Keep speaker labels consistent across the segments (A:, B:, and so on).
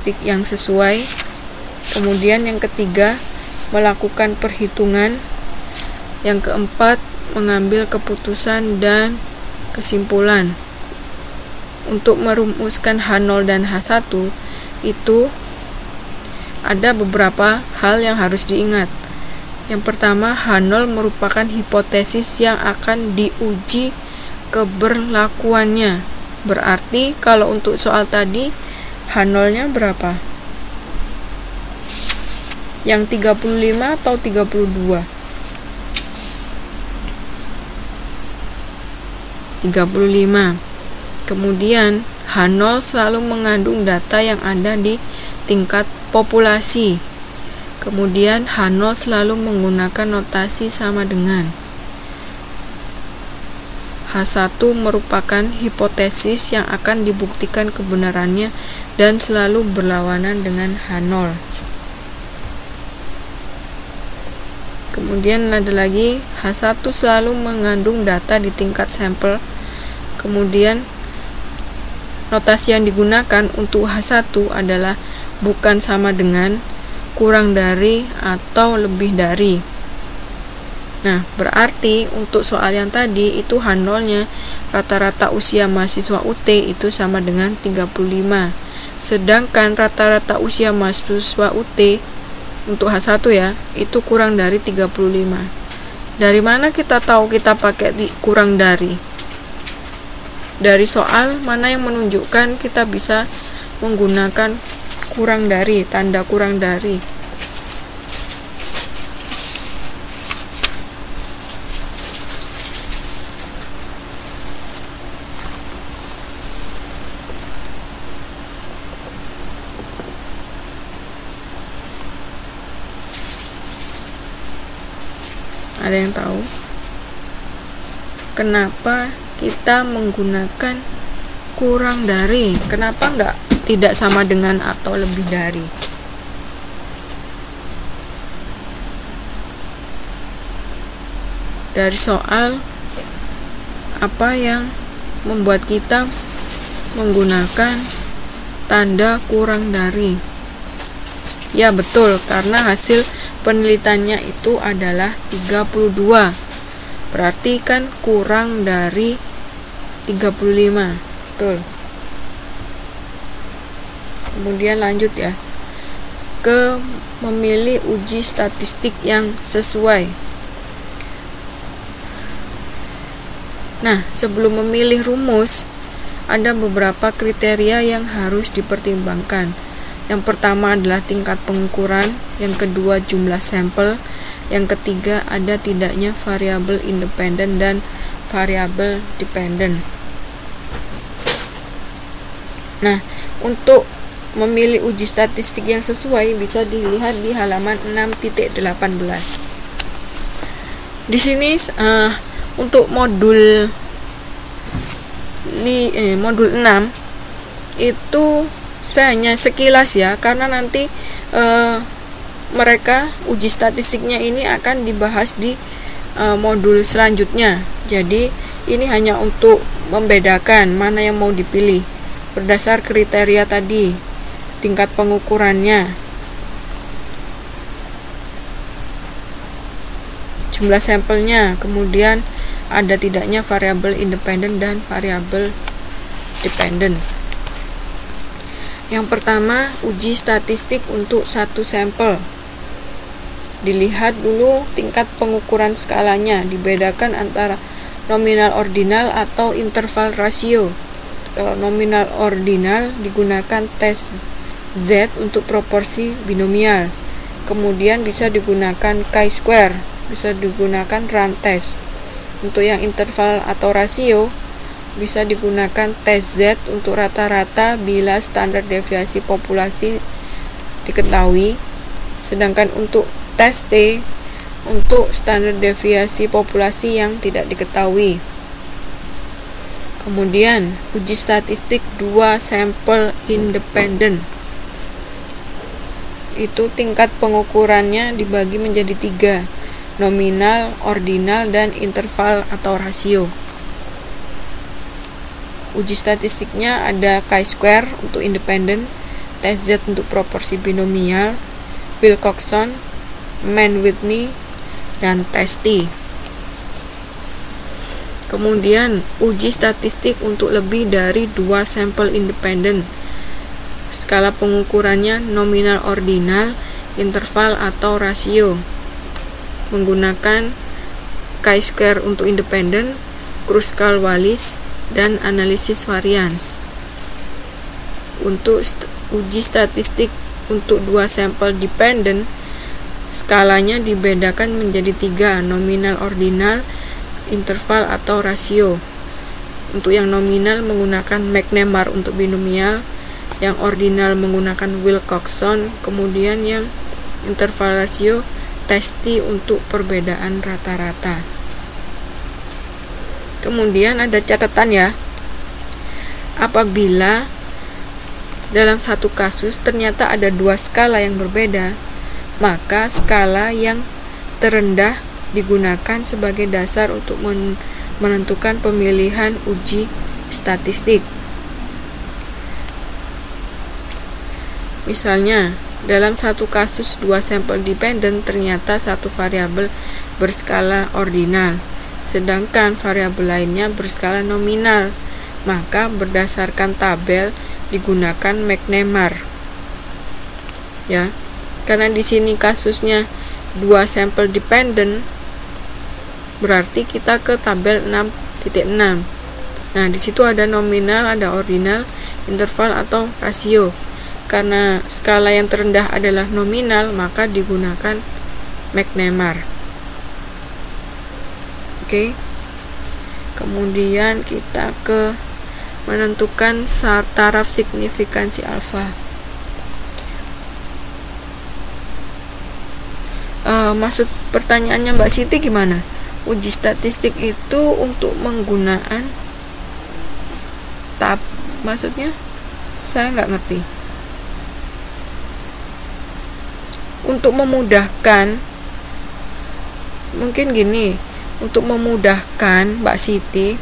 A: statistik yang sesuai. Kemudian yang ketiga, melakukan perhitungan. Yang keempat, mengambil keputusan dan kesimpulan. Untuk merumuskan H0 dan H1 itu ada beberapa hal yang harus diingat. Yang pertama, H0 merupakan hipotesis yang akan diuji keberlakuannya. Berarti kalau untuk soal tadi H0-nya berapa? Yang 35 atau 32? 35. Kemudian H0 selalu mengandung data yang ada di tingkat populasi. Kemudian H0 selalu menggunakan notasi sama dengan. H1 merupakan hipotesis yang akan dibuktikan kebenarannya dan selalu berlawanan dengan H0. Kemudian ada lagi, H1 selalu mengandung data di tingkat sampel. Kemudian notasi yang digunakan untuk H1 adalah bukan sama dengan, kurang dari, atau lebih dari. Nah, berarti untuk soal yang tadi itu H0-nya rata-rata usia mahasiswa UT itu sama dengan 35. Sedangkan rata-rata usia mahasiswa UT untuk H1 ya, itu kurang dari 35. Dari mana kita tahu kita pakai kurang dari? Dari soal mana yang menunjukkan kita bisa menggunakan kurang dari, tanda kurang dari. Ada yang tahu kenapa kita menggunakan kurang dari? Kenapa enggak tidak sama dengan atau lebih dari? Dari soal apa yang membuat kita menggunakan tanda kurang dari? Ya betul, karena hasil penelitiannya itu adalah 32. Berarti kan kurang dari 35. Betul. Kemudian lanjut ya, ke memilih uji statistik yang sesuai. Nah, sebelum memilih rumus, ada beberapa kriteria yang harus dipertimbangkan. Yang pertama adalah tingkat pengukuran, yang kedua jumlah sampel, yang ketiga ada tidaknya variabel independen dan variabel dependen. Nah, untuk memilih uji statistik yang sesuai bisa dilihat di halaman 6.18. Di sini untuk modul 6 itu saya hanya sekilas ya, karena nanti mereka uji statistiknya ini akan dibahas di modul selanjutnya. Jadi ini hanya untuk membedakan mana yang mau dipilih berdasar kriteria tadi, tingkat pengukurannya, jumlah sampelnya, kemudian ada tidaknya variabel independen dan variabel dependen. Yang pertama, uji statistik untuk satu sampel. Dilihat dulu tingkat pengukuran skalanya, dibedakan antara nominal ordinal atau interval rasio. Kalau nominal ordinal digunakan tes Z untuk proporsi binomial. Kemudian bisa digunakan chi-square, bisa digunakan run test. Untuk yang interval atau rasio bisa digunakan tes Z untuk rata-rata bila standar deviasi populasi diketahui, sedangkan untuk tes T untuk standar deviasi populasi yang tidak diketahui. Kemudian uji statistik 2 sampel independen, itu tingkat pengukurannya dibagi menjadi 3, nominal, ordinal, dan interval atau rasio. Uji statistiknya ada chi-square untuk independen, tes Z untuk proporsi binomial, Wilcoxon, Mann-Whitney, dan tes T. Kemudian uji statistik untuk lebih dari 2 sampel independen. Skala pengukurannya nominal ordinal, interval atau rasio. Menggunakan chi-square untuk independen, Kruskal-Wallis, dan analisis varians. Untuk uji statistik untuk 2 sampel dependen, skalanya dibedakan menjadi 3, nominal ordinal, interval atau rasio. Untuk yang nominal menggunakan McNemar untuk binomial, yang ordinal menggunakan Wilcoxon, kemudian yang interval rasio tes T untuk perbedaan rata-rata. Kemudian ada catatan ya, apabila dalam satu kasus ternyata ada 2 skala yang berbeda, maka skala yang terendah digunakan sebagai dasar untuk menentukan pemilihan uji statistik. Misalnya, dalam satu kasus 2 sampel dependen ternyata satu variabel berskala ordinal, sedangkan variabel lainnya berskala nominal, maka berdasarkan tabel digunakan McNemar. Ya, karena di sini kasusnya 2 sampel dependen, berarti kita ke tabel 6.6. Nah, di situ ada nominal, ada ordinal, interval atau rasio. Karena skala yang terendah adalah nominal, maka digunakan McNemar. Oke. Kemudian kita ke menentukan taraf signifikansi alfa. Maksud pertanyaannya Mbak Siti gimana? Uji statistik itu untuk menggunakan maksudnya saya nggak ngerti. Untuk memudahkan, mungkin gini, untuk memudahkan Mbak Siti,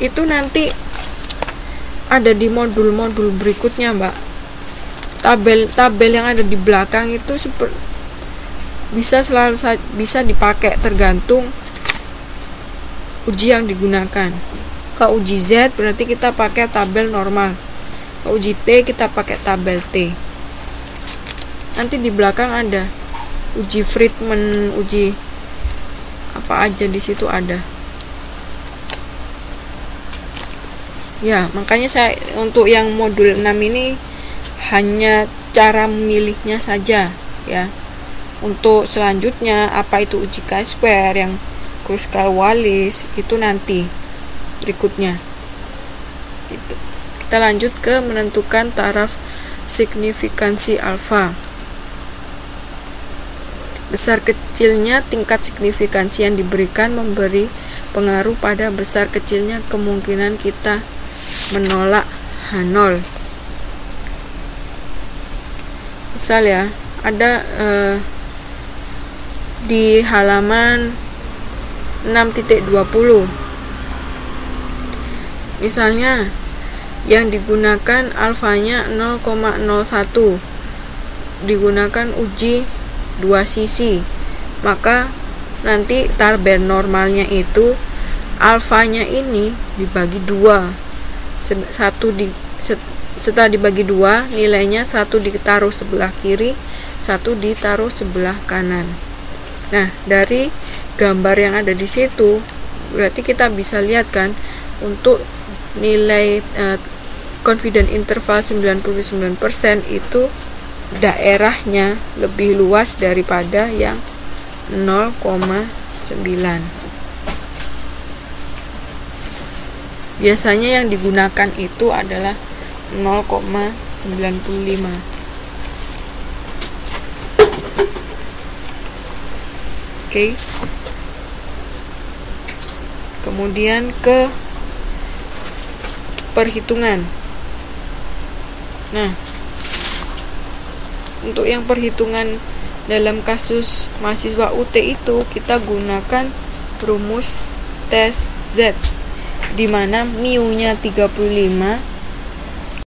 A: itu nanti ada di modul-modul berikutnya Mbak. Tabel yang ada di belakang itu bisa dipakai tergantung uji yang digunakan. Kalau uji Z berarti kita pakai tabel normal. Kalau uji T kita pakai tabel T. Nanti di belakang ada uji Friedman, uji apa aja di situ ada. Ya, makanya saya untuk yang modul 6 ini hanya cara memilihnya saja ya. Untuk selanjutnya apa itu uji chi-square, yang Kruskal-Wallis itu nanti berikutnya. Itu. Kita lanjut ke menentukan taraf signifikansi alfa. Besar kecilnya tingkat signifikansi yang diberikan memberi pengaruh pada besar kecilnya kemungkinan kita menolak H0. Misal ya, ada di halaman 6.20 misalnya yang digunakan alfanya 0,01, digunakan uji 2 sisi, maka nanti tabel normalnya itu alfanya ini dibagi 2, setelah dibagi 2 nilainya 1 ditaruh sebelah kiri, 1 ditaruh sebelah kanan. Nah, dari gambar yang ada di situ berarti kita bisa lihat kan, untuk nilai confidence interval 99% itu daerahnya lebih luas daripada yang 0,9. Biasanya yang digunakan itu adalah 0,95. Oke. Kemudian ke perhitungan. Nah, untuk yang perhitungan dalam kasus mahasiswa UT itu kita gunakan rumus tes Z, di mana mu-nya 35,